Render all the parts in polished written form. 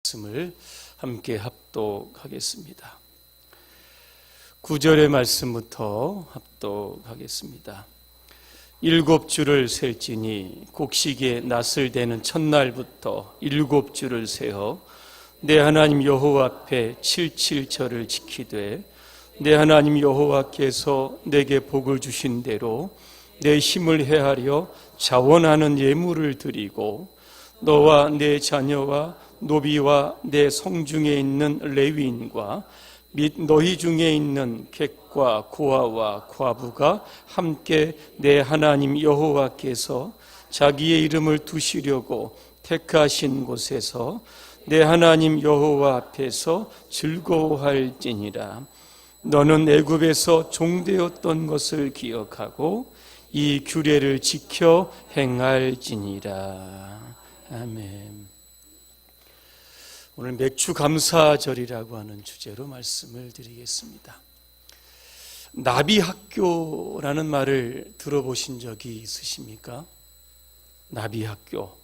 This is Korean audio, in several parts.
말씀을 함께 합독하겠습니다. 9절의 말씀부터 합독하겠습니다. 7주를 셀지니 곡식의 낫을 대는 첫날부터 7주를 세어 내 하나님 여호와 앞에 77절을 지키되 내 하나님 여호와께서 내게 복을 주신 대로 내 힘을 헤아려 자원하는 예물을 드리고 너와 내 자녀와 노비와 내 성중에 있는 레위인과 및 너희 중에 있는 객과 고아와 과부가 함께 내 하나님 여호와께서 자기의 이름을 두시려고 택하신 곳에서 내 하나님 여호와 앞에서 즐거워할지니라. 너는 애굽에서 종되었던 것을 기억하고 이 규례를 지켜 행할지니라. 아멘. 오늘 맥주 감사절이라고 하는 주제로 말씀을 드리겠습니다. 나비학교라는 말을 들어보신 적이 있으십니까? 나비학교.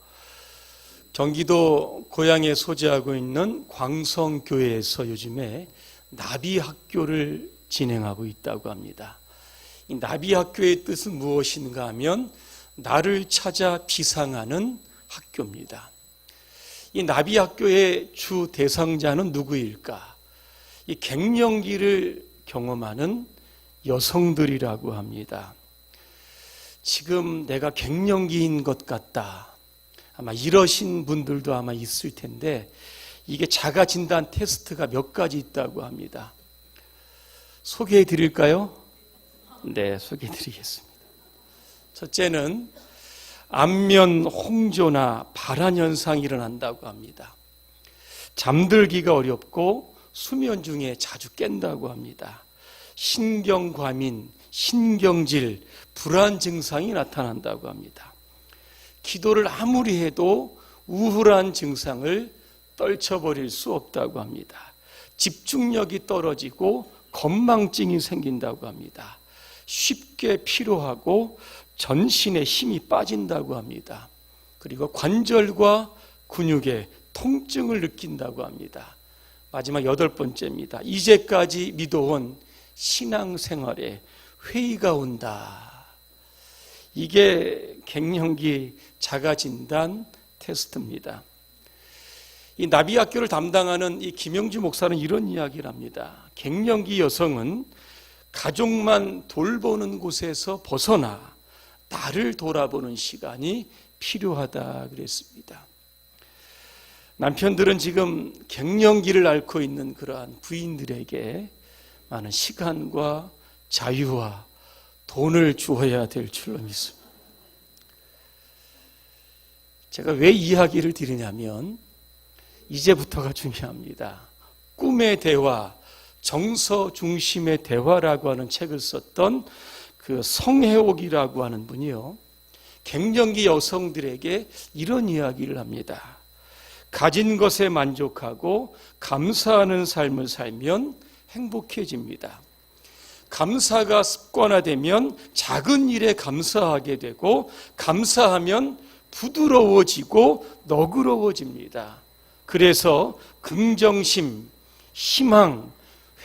경기도 고양에 소재하고 있는 광성교회에서 요즘에 나비학교를 진행하고 있다고 합니다. 이 나비학교의 뜻은 무엇인가 하면 나를 찾아 비상하는 학교입니다. 이 나비학교의 주 대상자는 누구일까? 이 갱년기를 경험하는 여성들이라고 합니다. 지금 내가 갱년기인 것 같다. 아마 이러신 분들도 아마 있을 텐데 이게 자가진단 테스트가 몇 가지 있다고 합니다. 소개해 드릴까요? 네, 소개해 드리겠습니다. 첫째는 안면 홍조나 발한 현상이 일어난다고 합니다. 잠들기가 어렵고 수면 중에 자주 깬다고 합니다. 신경과민, 신경질, 불안 증상이 나타난다고 합니다. 기도를 아무리 해도 우울한 증상을 떨쳐버릴 수 없다고 합니다. 집중력이 떨어지고 건망증이 생긴다고 합니다. 쉽게 피로하고 전신에 힘이 빠진다고 합니다. 그리고 관절과 근육에 통증을 느낀다고 합니다. 마지막 8번째입니다. 이제까지 믿어온 신앙생활에 회의가 온다. 이게 갱년기 자가진단 테스트입니다. 이 나비학교를 담당하는 이 김영주 목사는 이런 이야기를 합니다. 갱년기 여성은 가족만 돌보는 곳에서 벗어나 나를 돌아보는 시간이 필요하다 그랬습니다. 남편들은 지금 갱년기를 앓고 있는 그러한 부인들에게 많은 시간과 자유와 돈을 주어야 될 줄로 믿습니다. 제가 왜 이야기를 드리냐면 이제부터가 중요합니다. 꿈의 대화, 정서 중심의 대화라고 하는 책을 썼던 그 성혜옥이라고 하는 분이요, 갱년기 여성들에게 이런 이야기를 합니다. 가진 것에 만족하고 감사하는 삶을 살면 행복해집니다. 감사가 습관화되면 작은 일에 감사하게 되고 감사하면 부드러워지고 너그러워집니다. 그래서 긍정심, 희망,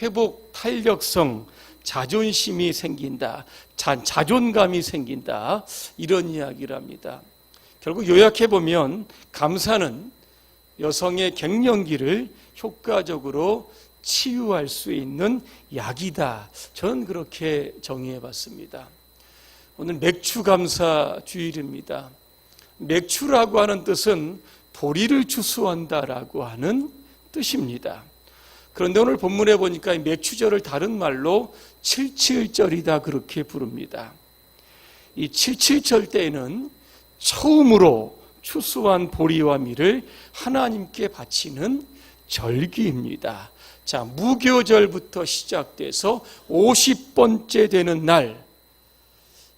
회복, 탄력성, 자존심이 생긴다. 자존감이 생긴다. 이런 이야기를 합니다. 결국 요약해보면 감사는 여성의 갱년기를 효과적으로 치유할 수 있는 약이다. 저는 그렇게 정의해봤습니다. 오늘 맥주감사 주일입니다. 맥주라고 하는 뜻은 보리를 추수한다라고 하는 뜻입니다. 그런데 오늘 본문에 보니까 맥추절을 다른 말로 칠칠절이다 그렇게 부릅니다. 이 칠칠절 때에는 처음으로 추수한 보리와 밀을 하나님께 바치는 절기입니다. 자, 무교절부터 시작돼서 50번째 되는 날,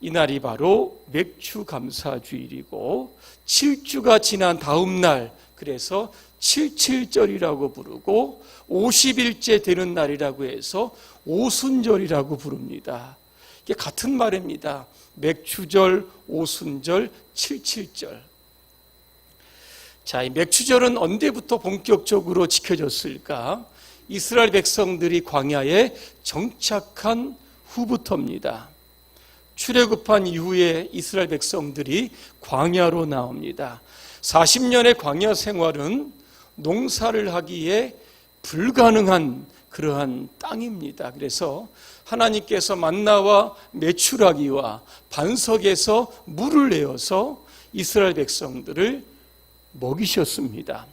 이날이 바로 맥추감사주일이고 7주가 지난 다음 날, 그래서 칠칠절이라고 부르고 50일째 되는 날이라고 해서 오순절이라고 부릅니다. 이게 같은 말입니다. 맥추절, 오순절, 칠칠절. 자, 이 맥추절은 언제부터 본격적으로 지켜졌을까? 이스라엘 백성들이 광야에 정착한 후부터입니다. 출애굽한 이후에 이스라엘 백성들이 광야로 나옵니다. 40년의 광야 생활은 농사를 하기에 불가능한 그러한 땅입니다. 그래서 하나님께서 만나와 메추라기와 반석에서 물을 내어서 이스라엘 백성들을 먹이셨습니다.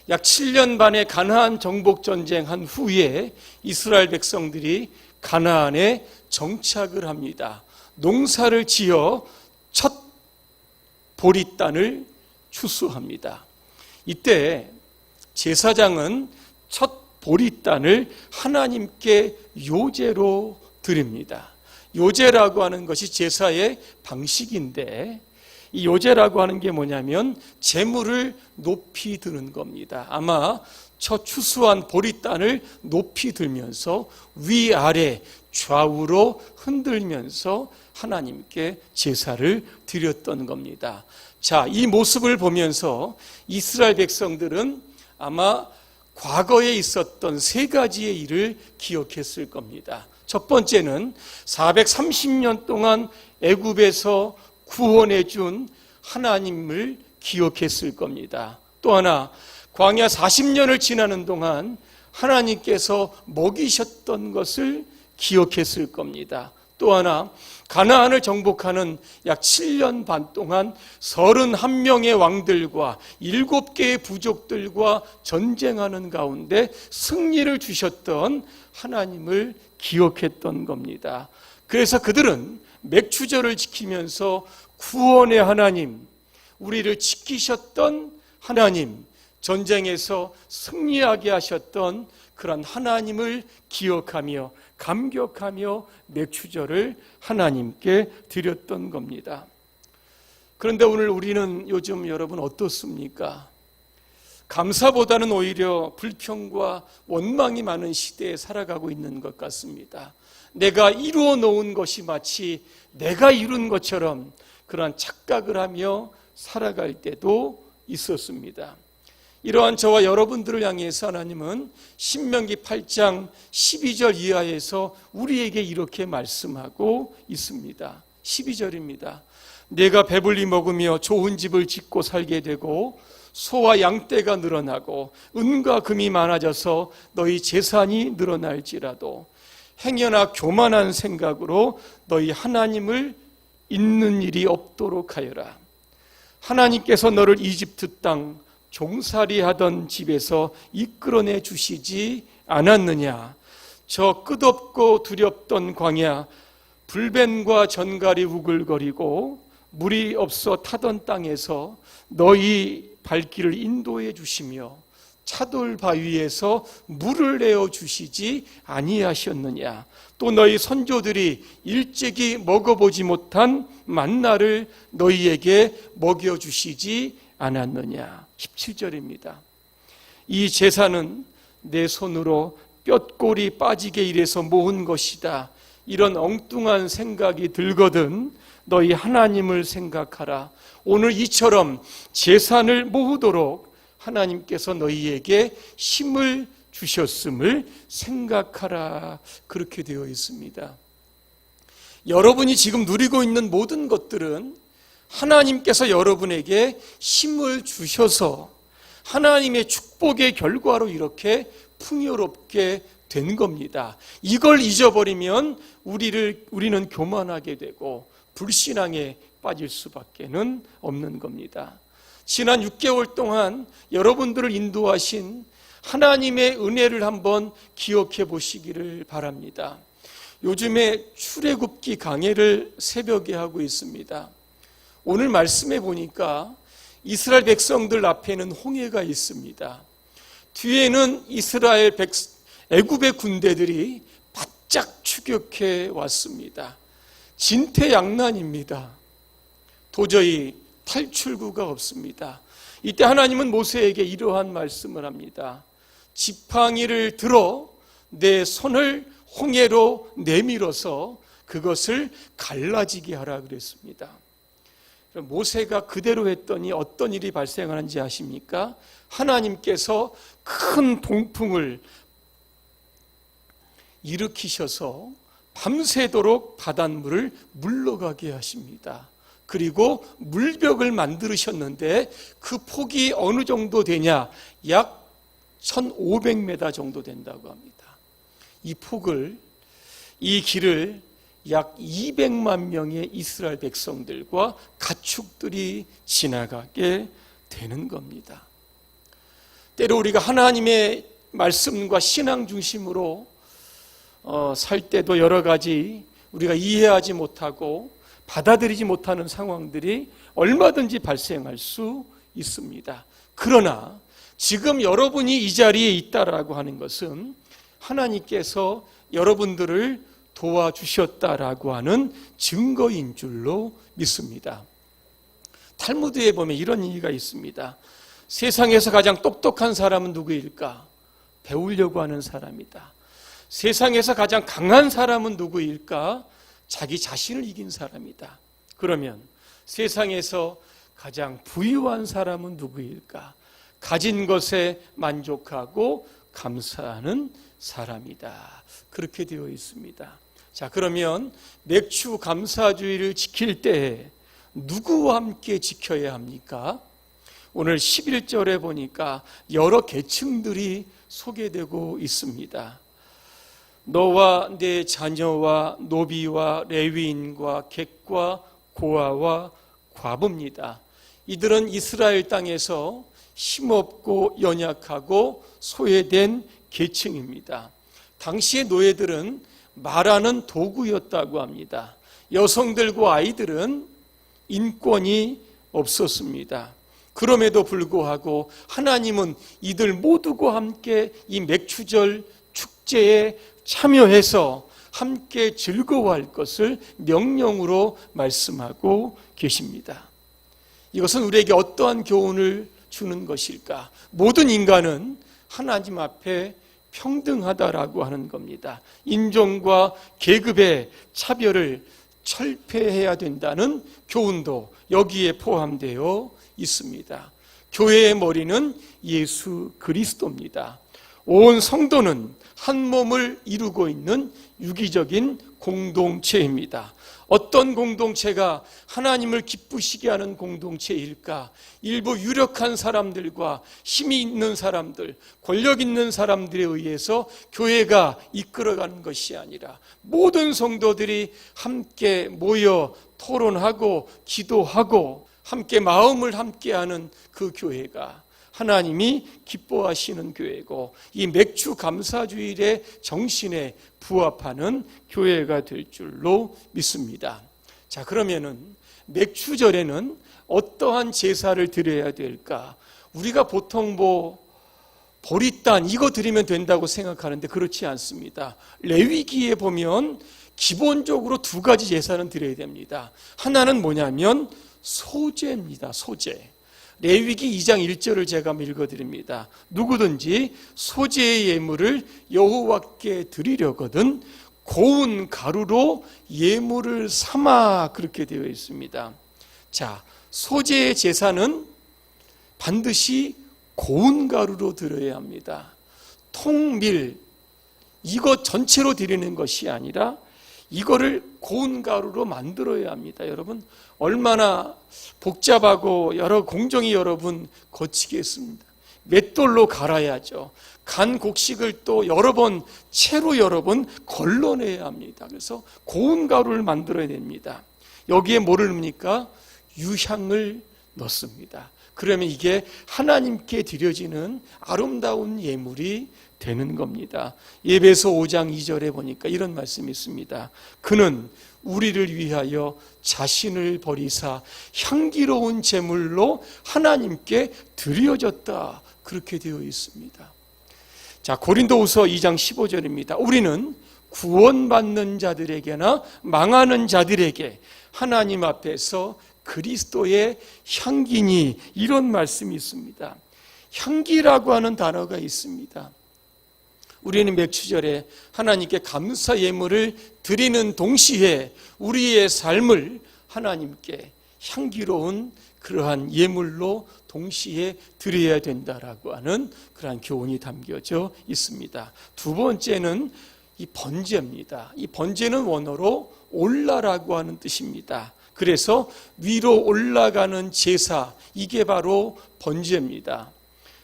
약 7년 반의 가나안 정복 전쟁한 후에 이스라엘 백성들이 가나안에 정착을 합니다. 농사를 지어 첫 보리단을 추수합니다. 이때 제사장은 첫 보리단을 하나님께 요제로 드립니다. 요제라고 하는 것이 제사의 방식인데, 이 요제라고 하는 게 뭐냐면 제물을 높이 드는 겁니다. 아마 첫 추수한 보리단을 높이 들면서 위아래 좌우로 흔들면서 하나님께 제사를 드렸던 겁니다. 자, 이 모습을 보면서 이스라엘 백성들은 아마 과거에 있었던 세 가지의 일을 기억했을 겁니다. 첫 번째는 430년 동안 애굽에서 구원해 준 하나님을 기억했을 겁니다. 또 하나, 광야 40년을 지나는 동안 하나님께서 먹이셨던 것을 기억했을 겁니다. 또 하나, 가나안을 정복하는 약 7년 반 동안 31명의 왕들과 7개의 부족들과 전쟁하는 가운데 승리를 주셨던 하나님을 기억했던 겁니다. 그래서 그들은 맥추절을 지키면서 구원의 하나님, 우리를 지키셨던 하나님, 전쟁에서 승리하게 하셨던 그런 하나님을 기억하며 감격하며 맥추절을 하나님께 드렸던 겁니다. 그런데 오늘 우리는 요즘 여러분 어떻습니까? 감사보다는 오히려 불평과 원망이 많은 시대에 살아가고 있는 것 같습니다. 내가 이루어 놓은 것이 마치 내가 이룬 것처럼 그러한 착각을 하며 살아갈 때도 있었습니다. 이러한 저와 여러분들을 향해서 하나님은 신명기 8장 12절 이하에서 우리에게 이렇게 말씀하고 있습니다. 12절입니다. 내가 배불리 먹으며 좋은 집을 짓고 살게 되고 소와 양떼가 늘어나고 은과 금이 많아져서 너희 재산이 늘어날지라도 행여나 교만한 생각으로 너희 하나님을 잊는 일이 없도록 하여라. 하나님께서 너를 이집트 땅 종살이 하던 집에서 이끌어내 주시지 않았느냐. 저 끝없고 두렵던 광야, 불뱀과 전갈이 우글거리고 물이 없어 타던 땅에서 너희 발길을 인도해 주시며 차돌 바위에서 물을 내어 주시지 아니하셨느냐. 또 너희 선조들이 일찍이 먹어보지 못한 만나를 너희에게 먹여주시지 않았느냐. 17절입니다. 이 제사는 내 손으로 뼈골이 빠지게 일해서 모은 것이다. 이런 엉뚱한 생각이 들거든 너희 하나님을 생각하라. 오늘 이처럼 제산을 모으도록 하나님께서 너희에게 힘을 주셨음을 생각하라. 그렇게 되어 있습니다. 여러분이 지금 누리고 있는 모든 것들은 하나님께서 여러분에게 힘을 주셔서 하나님의 축복의 결과로 이렇게 풍요롭게 된 겁니다. 이걸 잊어버리면 우리는 교만하게 되고 불신앙에 빠질 수밖에는 없는 겁니다. 지난 6개월 동안 여러분들을 인도하신 하나님의 은혜를 한번 기억해 보시기를 바랍니다. 요즘에 출애굽기 강해를 새벽에 하고 있습니다. 오늘 말씀해 보니까 이스라엘 백성들 앞에는 홍해가 있습니다. 뒤에는 애굽의 군대들이 바짝 추격해 왔습니다. 진퇴양난입니다. 도저히 탈출구가 없습니다. 이때 하나님은 모세에게 이러한 말씀을 합니다. 지팡이를 들어 내 손을 홍해로 내밀어서 그것을 갈라지게 하라 그랬습니다. 모세가 그대로 했더니 어떤 일이 발생하는지 아십니까? 하나님께서 큰 동풍을 일으키셔서 밤새도록 바닷물을 물러가게 하십니다. 그리고 물벽을 만드셨는데 그 폭이 어느 정도 되냐? 약 1500m 정도 된다고 합니다. 이 길을 약 200만 명의 이스라엘 백성들과 가축들이 지나가게 되는 겁니다. 때로 우리가 하나님의 말씀과 신앙 중심으로 살 때도 여러 가지 우리가 이해하지 못하고 받아들이지 못하는 상황들이 얼마든지 발생할 수 있습니다. 그러나 지금 여러분이 이 자리에 있다라고 하는 것은 하나님께서 여러분들을 도와주셨다라고 하는 증거인 줄로 믿습니다. 탈무드에 보면 이런 얘기가 있습니다. 세상에서 가장 똑똑한 사람은 누구일까? 배우려고 하는 사람이다. 세상에서 가장 강한 사람은 누구일까? 자기 자신을 이긴 사람이다. 그러면 세상에서 가장 부유한 사람은 누구일까? 가진 것에 만족하고 감사하는 사람이다. 그렇게 되어 있습니다. 자, 그러면 맥주 감사주의를 지킬 때 누구와 함께 지켜야 합니까? 오늘 11절에 보니까 여러 계층들이 소개되고 있습니다. 너와 내 자녀와 노비와 레위인과 객과 고아와 과부입니다. 이들은 이스라엘 땅에서 힘없고 연약하고 소외된 계층입니다. 당시의 노예들은 말하는 도구였다고 합니다. 여성들과 아이들은 인권이 없었습니다. 그럼에도 불구하고 하나님은 이들 모두와 함께 이 맥주절 축제에 참여해서 함께 즐거워할 것을 명령으로 말씀하고 계십니다. 이것은 우리에게 어떠한 교훈을 주는 것일까? 모든 인간은 하나님 앞에 평등하다라고 하는 겁니다. 인종과 계급의 차별을 철폐해야 된다는 교훈도 여기에 포함되어 있습니다. 교회의 머리는 예수 그리스도입니다. 온 성도는 한 몸을 이루고 있는 유기적인 공동체입니다. 어떤 공동체가 하나님을 기쁘시게 하는 공동체일까? 일부 유력한 사람들과 힘이 있는 사람들, 권력 있는 사람들에 의해서 교회가 이끌어가는 것이 아니라 모든 성도들이 함께 모여 토론하고 기도하고 함께 마음을 함께하는 그 교회가 하나님이 기뻐하시는 교회고 이 맥주 감사주일의 정신에 부합하는 교회가 될 줄로 믿습니다. 자, 그러면은 맥주절에는 어떠한 제사를 드려야 될까? 우리가 보통 보리단 이거 드리면 된다고 생각하는데 그렇지 않습니다. 레위기에 보면 기본적으로 두 가지 제사는 드려야 됩니다. 하나는 뭐냐면 소제입니다. 소제. 레위기 2장 1절을 제가 읽어드립니다. 누구든지 소제의 예물을 여호와께 드리려거든 고운 가루로 예물을 삼아 그렇게 되어 있습니다. 자, 소제의 제사는 반드시 고운 가루로 드려야 합니다. 통밀 이거 전체로 드리는 것이 아니라 이거를 고운 가루로 만들어야 합니다. 여러분 얼마나 복잡하고 여러 공정이 여러분 거치겠습니다. 맷돌로 갈아야죠. 간 곡식을 또 여러 번 채로 여러 번 걸러내야 합니다. 그래서 고운 가루를 만들어야 됩니다. 여기에 뭐를 넣습니까? 유향을 넣습니다. 그러면 이게 하나님께 드려지는 아름다운 예물이 되는 겁니다. 에베소 5장 2절에 보니까 이런 말씀이 있습니다. 그는 우리를 위하여 자신을 버리사 향기로운 제물로 하나님께 드려졌다. 그렇게 되어 있습니다. 자, 고린도후서 2장 15절입니다. 우리는 구원받는 자들에게나 망하는 자들에게 하나님 앞에서 그리스도의 향기니 이런 말씀이 있습니다. 향기라고 하는 단어가 있습니다. 우리는 맥주절에 하나님께 감사 예물을 드리는 동시에 우리의 삶을 하나님께 향기로운 그러한 예물로 동시에 드려야 된다라고 하는 그러한 교훈이 담겨져 있습니다. 두 번째는 이 번제입니다. 이 번제는 원어로 올라라고 하는 뜻입니다. 그래서 위로 올라가는 제사, 이게 바로 번제입니다.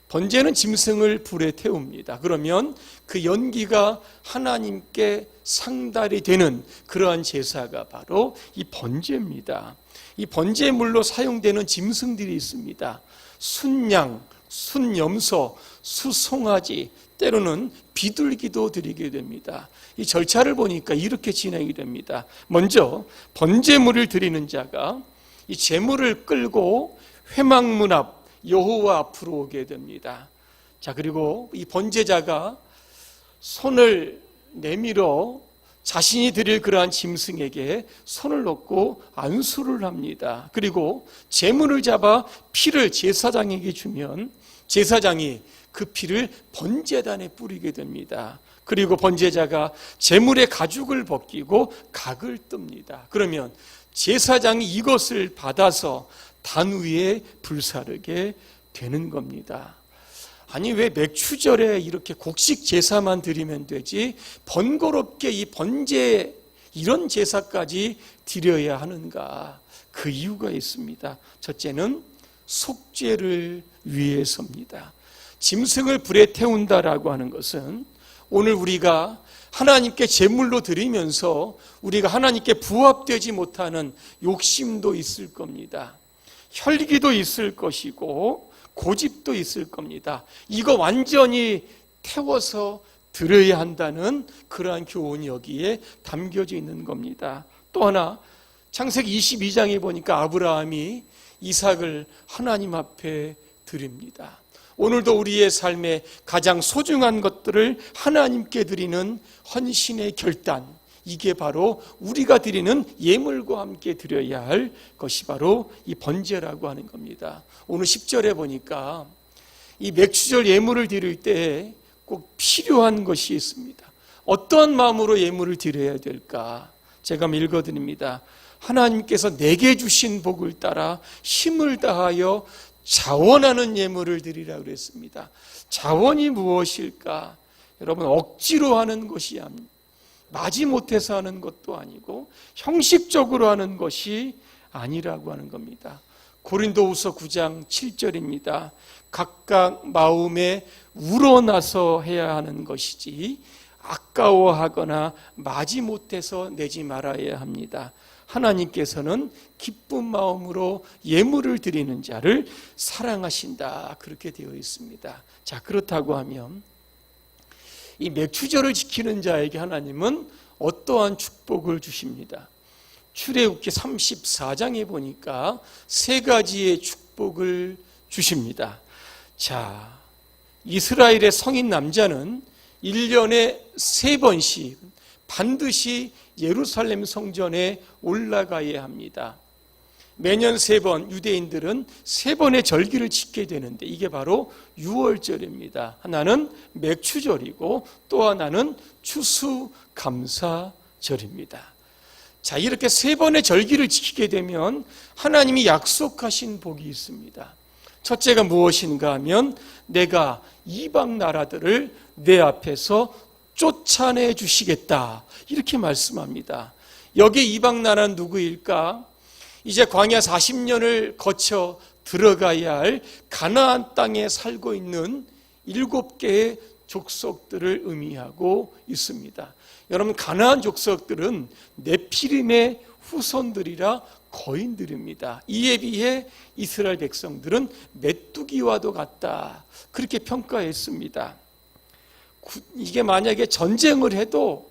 번제는 짐승을 불에 태웁니다. 그러면 그 연기가 하나님께 상달이 되는 그러한 제사가 바로 이 번제입니다. 이 번제물로 사용되는 짐승들이 있습니다. 순양, 순염소, 수송아지, 때로는 비둘기도 드리게 됩니다. 이 절차를 보니까 이렇게 진행이 됩니다. 먼저 번제물을 드리는 자가 이 제물을 끌고 회막문 앞 여호와 앞으로 오게 됩니다. 자, 그리고 이 번제자가 손을 내밀어 자신이 드릴 그러한 짐승에게 손을 놓고 안수를 합니다. 그리고 제물을 잡아 피를 제사장에게 주면 제사장이 그 피를 번제단에 뿌리게 됩니다. 그리고 번제자가 제물의 가죽을 벗기고 각을 뜹니다. 그러면 제사장이 이것을 받아서 단 위에 불사르게 되는 겁니다. 아니, 왜 맥추절에 이렇게 곡식 제사만 드리면 되지 번거롭게 이 번제 이런 제사까지 드려야 하는가? 그 이유가 있습니다. 첫째는 속죄를 위해서입니다. 짐승을 불에 태운다라고 하는 것은 오늘 우리가 하나님께 제물로 드리면서 우리가 하나님께 부합되지 못하는 욕심도 있을 겁니다. 혈기도 있을 것이고 고집도 있을 겁니다. 이거 완전히 태워서 드려야 한다는 그러한 교훈이 여기에 담겨져 있는 겁니다. 또 하나, 창세기 22장에 보니까 아브라함이 이삭을 하나님 앞에 드립니다. 오늘도 우리의 삶에 가장 소중한 것들을 하나님께 드리는 헌신의 결단, 이게 바로 우리가 드리는 예물과 함께 드려야 할 것이 바로 이 번제라고 하는 겁니다. 오늘 10절에 보니까 이 맥추절 예물을 드릴 때 꼭 필요한 것이 있습니다. 어떤 마음으로 예물을 드려야 될까? 제가 한번 읽어드립니다. 하나님께서 내게 주신 복을 따라 힘을 다하여 자원하는 예물을 드리라고 그랬습니다. 자원이 무엇일까? 여러분, 억지로 하는 것이 아닙니다. 마지못해서 하는 것도 아니고 형식적으로 하는 것이 아니라고 하는 겁니다. 고린도후서 9장 7절입니다. 각각 마음에 우러나서 해야 하는 것이지 아까워하거나 마지못해서 내지 말아야 합니다. 하나님께서는 기쁜 마음으로 예물을 드리는 자를 사랑하신다, 그렇게 되어 있습니다. 자, 그렇다고 하면 이 맥추절을 지키는 자에게 하나님은 어떠한 축복을 주십니다. 출애굽기 34장에 보니까 세 가지의 축복을 주십니다. 자, 이스라엘의 성인 남자는 1년에 3번씩 반드시 예루살렘 성전에 올라가야 합니다. 매년 3번, 유대인들은 3번의 절기를 지키게 되는데 이게 바로 유월절입니다. 하나는 맥추절이고 또 하나는 추수감사절입니다. 자, 이렇게 3번의 절기를 지키게 되면 하나님이 약속하신 복이 있습니다. 첫째가 무엇인가 하면 내가 이방 나라들을 내 앞에서 쫓아내 주시겠다, 이렇게 말씀합니다. 여기 이방 나라는 누구일까? 이제 광야 40년을 거쳐 들어가야 할 가나안 땅에 살고 있는 7개의 족속들을 의미하고 있습니다. 여러분, 가나안 족속들은 네피림의 후손들이라 거인들입니다. 이에 비해 이스라엘 백성들은 메뚜기와도 같다, 그렇게 평가했습니다. 이게 만약에 전쟁을 해도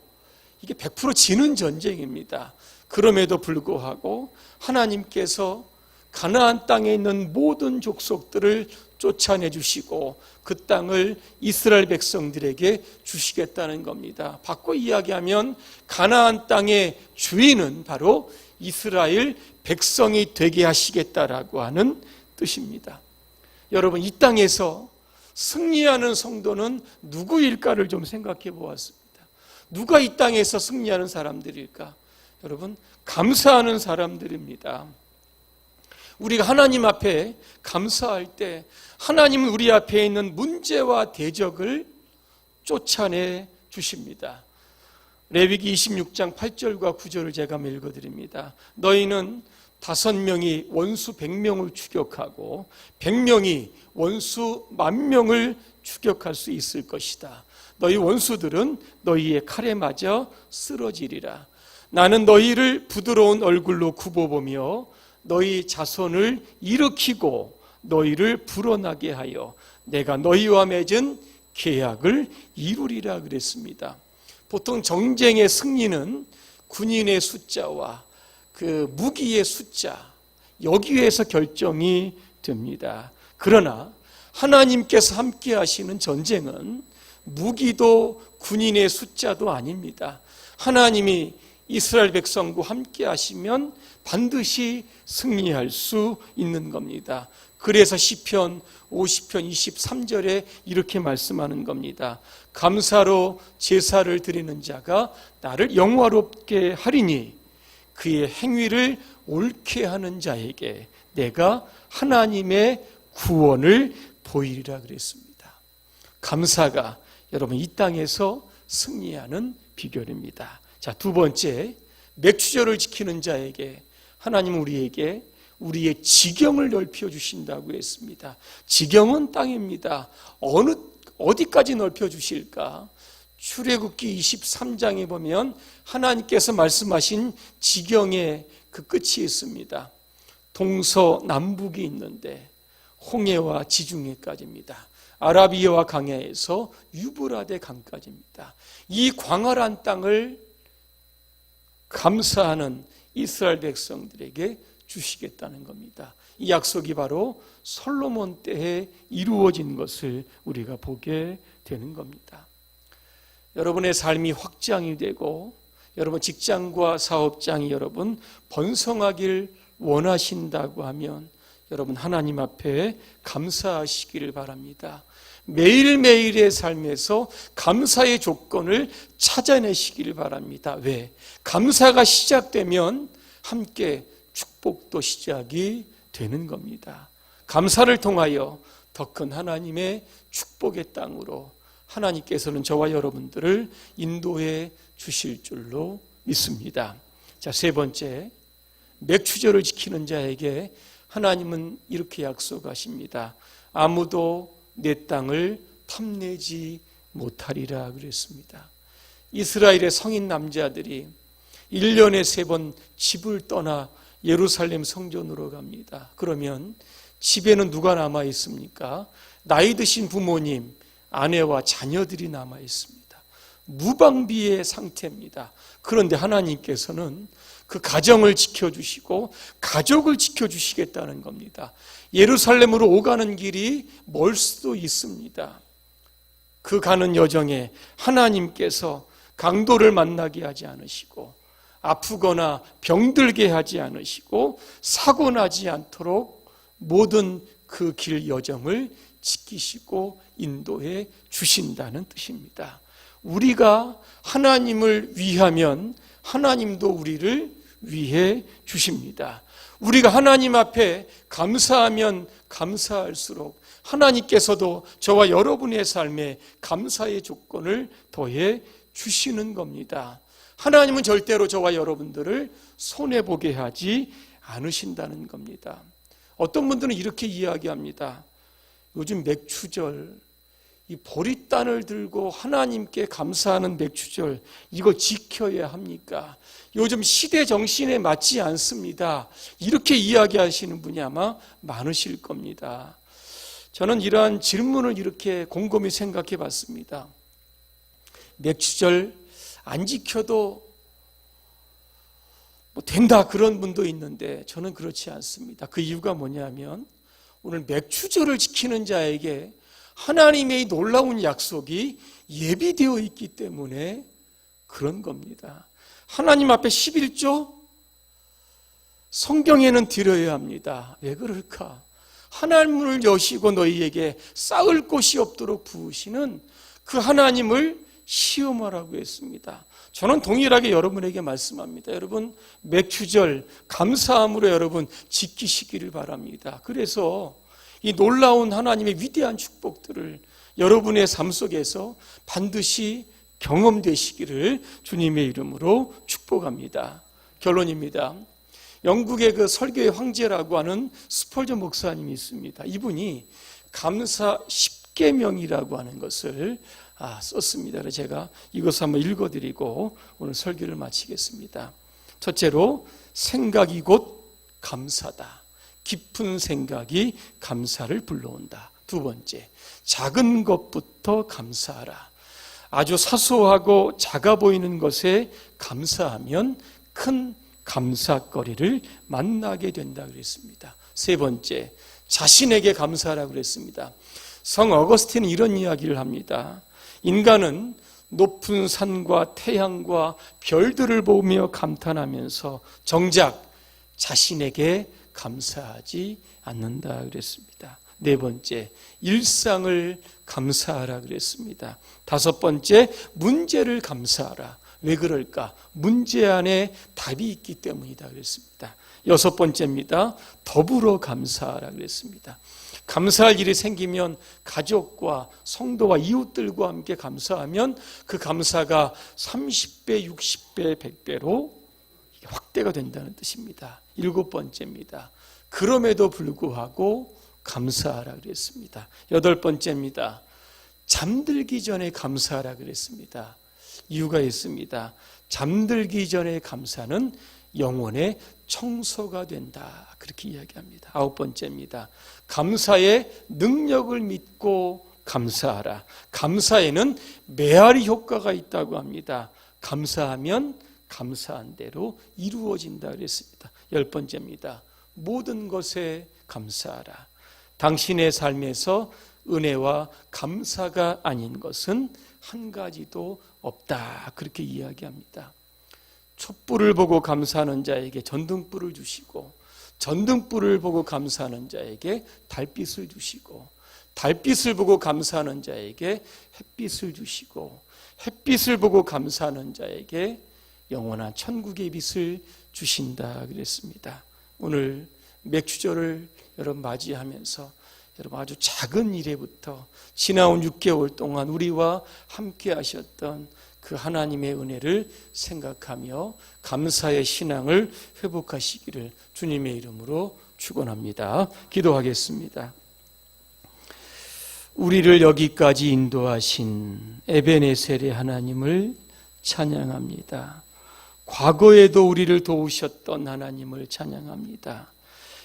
이게 100% 지는 전쟁입니다. 그럼에도 불구하고 하나님께서 가나안 땅에 있는 모든 족속들을 쫓아내 주시고 그 땅을 이스라엘 백성들에게 주시겠다는 겁니다. 바꿔 이야기하면 가나안 땅의 주인은 바로 이스라엘 백성이 되게 하시겠다라고 하는 뜻입니다. 여러분, 이 땅에서 승리하는 성도는 누구일까를 좀 생각해 보았습니다. 누가 이 땅에서 승리하는 사람들일까? 여러분, 감사하는 사람들입니다. 우리가 하나님 앞에 감사할 때 하나님은 우리 앞에 있는 문제와 대적을 쫓아내 주십니다. 레위기 26장 8절과 9절을 제가 읽어드립니다. 너희는 5명이 원수 100명을 추격하고 100명이 원수 10,000명을 추격할 수 있을 것이다. 너희 원수들은 너희의 칼에 맞아 쓰러지리라. 나는 너희를 부드러운 얼굴로 굽어보며 너희 자손을 일으키고 너희를 불어나게 하여 내가 너희와 맺은 계약을 이루리라 그랬습니다. 보통 정쟁의 승리는 군인의 숫자와 그 무기의 숫자 여기에서 결정이 됩니다. 그러나 하나님께서 함께 하시는 전쟁은 무기도 군인의 숫자도 아닙니다. 하나님이 이스라엘 백성과 함께 하시면 반드시 승리할 수 있는 겁니다. 그래서 시편 50편 23절에 이렇게 말씀하는 겁니다. 감사로 제사를 드리는 자가 나를 영화롭게 하리니 그의 행위를 옳게 하는 자에게 내가 하나님의 구원을 보이리라 그랬습니다. 감사가 여러분 이 땅에서 승리하는 비결입니다. 자, 두 번째, 맥추절을 지키는 자에게 하나님은 우리에게 우리의 지경을 넓혀 주신다고 했습니다. 지경은 땅입니다. 어디까지 넓혀 주실까? 출애굽기 23장에 보면 하나님께서 말씀하신 지경의 그 끝이 있습니다. 동서남북이 있는데 홍해와 지중해까지입니다. 아라비아와 강야에서 유브라데 강까지입니다. 이 광활한 땅을 감사하는 이스라엘 백성들에게 주시겠다는 겁니다. 이 약속이 바로 솔로몬 때에 이루어진 것을 우리가 보게 되는 겁니다. 여러분의 삶이 확장이 되고 여러분 직장과 사업장이 여러분 번성하길 원하신다고 하면 여러분 하나님 앞에 감사하시기를 바랍니다. 매일매일의 삶에서 감사의 조건을 찾아내시기를 바랍니다. 왜? 감사가 시작되면 함께 축복도 시작이 되는 겁니다. 감사를 통하여 더 큰 하나님의 축복의 땅으로 하나님께서는 저와 여러분들을 인도해 주실 줄로 믿습니다. 자, 세 번째, 맥추절을 지키는 자에게 하나님은 이렇게 약속하십니다. 아무도 내 땅을 탐내지 못하리라 그랬습니다. 이스라엘의 성인 남자들이 1년에 3번 집을 떠나 예루살렘 성전으로 갑니다. 그러면 집에는 누가 남아 있습니까? 나이 드신 부모님, 아내와 자녀들이 남아 있습니다. 무방비의 상태입니다. 그런데 하나님께서는 그 가정을 지켜주시고 가족을 지켜주시겠다는 겁니다. 예루살렘으로 오가는 길이 멀 수도 있습니다. 그 가는 여정에 하나님께서 강도를 만나게 하지 않으시고 아프거나 병들게 하지 않으시고 사고 나지 않도록 모든 그 길 여정을 지키시고 인도해 주신다는 뜻입니다. 우리가 하나님을 위하면 하나님도 우리를 위해 주십니다. 우리가 하나님 앞에 감사하면 감사할수록 하나님께서도 저와 여러분의 삶에 감사의 조건을 더해 주시는 겁니다. 하나님은 절대로 저와 여러분들을 손해보게 하지 않으신다는 겁니다. 어떤 분들은 이렇게 이야기합니다. 요즘 맥추절, 이 보리단을 들고 하나님께 감사하는 맥추절, 이거 지켜야 합니까? 요즘 시대 정신에 맞지 않습니다. 이렇게 이야기하시는 분이 아마 많으실 겁니다. 저는 이러한 질문을 이렇게 곰곰이 생각해 봤습니다. 맥추절 안 지켜도 뭐 된다 그런 분도 있는데 저는 그렇지 않습니다. 그 이유가 뭐냐면 오늘 맥추절을 지키는 자에게 하나님의 놀라운 약속이 예비되어 있기 때문에 그런 겁니다. 하나님 앞에 11조 성경에는 드려야 합니다. 왜 그럴까? 하나님을 여시고 너희에게 쌓을 곳이 없도록 부으시는 그 하나님을 시험하라고 했습니다. 저는 동일하게 여러분에게 말씀합니다. 여러분, 맥추절 감사함으로 여러분 지키시기를 바랍니다. 그래서 이 놀라운 하나님의 위대한 축복들을 여러분의 삶 속에서 반드시 경험되시기를 주님의 이름으로 축복합니다. 결론입니다. 영국의 그 설교의 황제라고 하는 스펄전 목사님이 있습니다. 이분이 감사 10계명이라고 하는 것을 썼습니다. 그래서 제가 이것을 한번 읽어드리고 오늘 설교를 마치겠습니다. 첫째로, 생각이 곧 감사다. 깊은 생각이 감사를 불러온다. 두 번째, 작은 것부터 감사하라. 아주 사소하고 작아 보이는 것에 감사하면 큰 감사거리를 만나게 된다 그랬습니다. 세 번째, 자신에게 감사하라고 그랬습니다. 성 어거스틴은 이런 이야기를 합니다. 인간은 높은 산과 태양과 별들을 보며 감탄하면서 정작 자신에게 감사하지 않는다 그랬습니다. 네 번째, 일상을 감사하라 그랬습니다. 다섯 번째, 문제를 감사하라. 왜 그럴까? 문제 안에 답이 있기 때문이다 그랬습니다. 여섯 번째입니다. 더불어 감사하라 그랬습니다. 감사할 일이 생기면 가족과 성도와 이웃들과 함께 감사하면 그 감사가 30배, 60배, 100배로 확대가 된다는 뜻입니다. 일곱 번째입니다. 그럼에도 불구하고 감사하라 그랬습니다. 여덟 번째입니다. 잠들기 전에 감사하라 그랬습니다. 이유가 있습니다. 잠들기 전에 감사는 영혼의 청소가 된다. 그렇게 이야기합니다. 아홉 번째입니다. 감사의 능력을 믿고 감사하라. 감사에는 메아리 효과가 있다고 합니다. 감사하면 감사한 대로 이루어진다 그랬습니다. 열 번째입니다. 모든 것에 감사하라. 당신의 삶에서 은혜와 감사가 아닌 것은 한 가지도 없다. 그렇게 이야기합니다. 촛불을 보고 감사하는 자에게 전등불을 주시고, 전등불을 보고 감사하는 자에게 달빛을 주시고, 달빛을 보고 감사하는 자에게 햇빛을 주시고, 햇빛을 보고 감사하는 자에게 영원한 천국의 빛을 주신다 그랬습니다. 오늘 맥추절을 여러분 맞이하면서 여러분 아주 작은 일에부터 지나온 6개월 동안 우리와 함께 하셨던 그 하나님의 은혜를 생각하며 감사의 신앙을 회복하시기를 주님의 이름으로 축원합니다. 기도하겠습니다. 우리를 여기까지 인도하신 에베네셀의 하나님을 찬양합니다. 과거에도 우리를 도우셨던 하나님을 찬양합니다.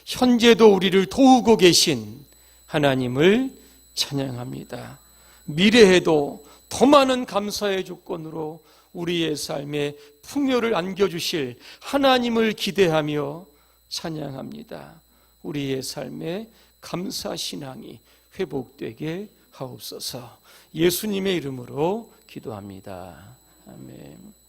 현재도 우리를 도우고 계신 하나님을 찬양합니다. 미래에도 더 많은 감사의 조건으로 우리의 삶에 풍요를 안겨주실 하나님을 기대하며 찬양합니다. 우리의 삶에 감사신앙이 회복되게 하옵소서. 예수님의 이름으로 기도합니다. 아멘.